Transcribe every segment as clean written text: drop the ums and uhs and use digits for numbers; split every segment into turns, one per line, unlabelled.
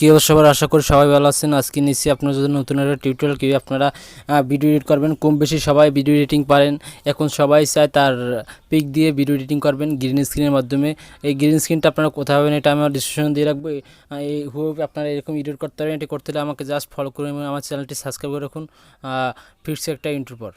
কি অবস্থা সবার, আশা করি সবাই ভালো আছেন। আজকে নিচ্ছি আপনার জন্য নতুন একটা টিউটোরিয়াল কীভাবে আপনারা ভিডিও এডিট করবেন। কম বেশি সবাই ভিডিও এডিটিং পারেন, এখন সবাই চায় তার পিক দিয়ে ভিডিও এডিটিং করবেন গ্রিন স্ক্রিনের মাধ্যমে। এই গ্রিন স্ক্রিনটা আপনারা কোথায় পাবেন এটা আমি ডিসক্রিপশন দিয়ে রাখবো। এই হুবহু আপনারা এরকম এডিট করতে পারেন। এটি করতে হলে আমাকে জাস্ট ফলো করে আমার চ্যানেলটি সাবস্ক্রাইব করে রাখুন। ফিরছি একটা ইন্ট্রোর পর।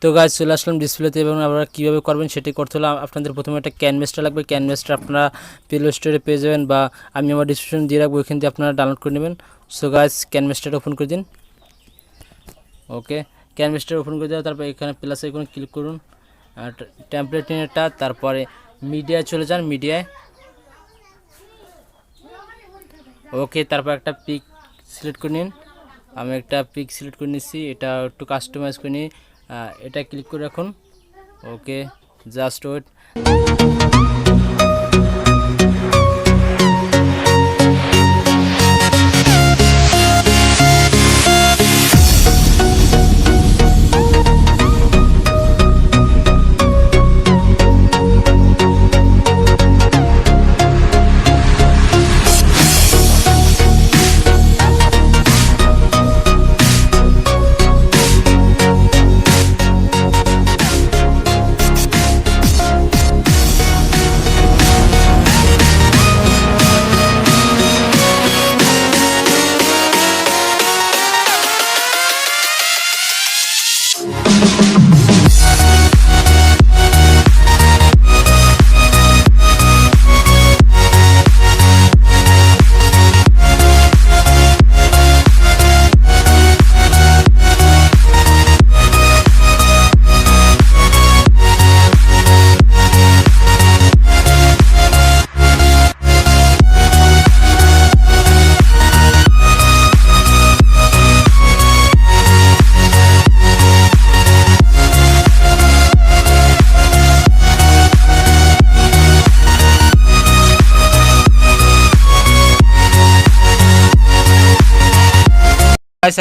তো গাইজ চলে আসলাম ডিসপ্লেতে, এবং আপনারা কীভাবে করবেন সেটি করতে হলে আপনাদের প্রথমে একটা ক্যানভাসটা লাগবে। ক্যানভাসটা আপনারা প্লে স্টোরে পেয়ে যাবেন, বা আমি আমার ডিসক্রিপশন দিয়ে রাখবো, ওইখান থেকে আপনারা ডাউনলোড করে নেবেন। সো গাইজ ক্যানভাসটা ওপেন করে দিন। ওকে, ক্যানভাসটা ওপেন করে দেওয়া, তারপর এখানে প্লাস আইকনে ক্লিক করুন, আর টেমপ্লেট এটা, তারপরে মিডিয়ায় চলে যান। মিডিয়ায় ওকে, তারপর একটা পিক সিলেক্ট করে নিন। আমি একটা পিক সিলেক্ট করে নিচ্ছি, এটা একটু কাস্টমাইজ করে নিই। এটা ক্লিক করে রাখুন। ওকে, জাস্ট ওয়েট।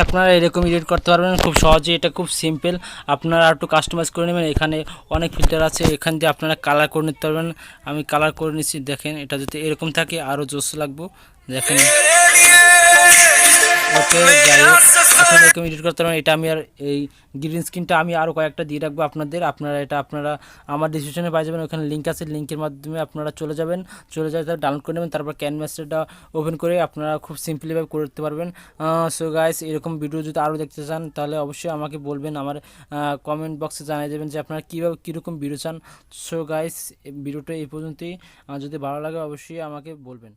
আপনারা এরকম এডিট করতে পারবেন খুব সহজে। এটা খুব সিম্পল, আপনারা একটু কাস্টমাইজ করে নেবেন। এখানে অনেক ফিল্টার আছে, এখান দিয়ে আপনারা কালার করে নিতে পারবেন। আমি কালার করে নিচ্ছি, দেখেন এটা যদি এরকম থাকে আরও জোস লাগবো, দেখেন। ওকে, যাই হোক, এখন এরকম এডিট করতে পারবেন। এটা আমি আর এই গ্রিন স্ক্রিনটা আমি আরও কয়েকটা দিয়ে রাখবো আপনাদের। আপনারা এটা আপনারা আমার ডিসক্রিপশনে পাই যাবেন, ওখানে লিঙ্ক আছে, লিঙ্কের মাধ্যমে আপনারা চলে যাবেন, তারপর ডাউনলোড করে নেবেন, তারপর ক্যানভাসটা ওপেন করে আপনারা খুব সিম্পলিভাবে করতে পারবেন। সো গাইস, এরকম ভিডিও যদি আরও দেখতে চান তাহলে অবশ্যই আমাকে বলবেন, আমার কমেন্ট বক্সে জানিয়ে দেবেন যে আপনারা কীভাবে কীরকম ভিডিও চান। সো গাইস, ভিডিওটা এই পর্যন্তই। যদি ভালো লাগে অবশ্যই আমাকে বলবেন।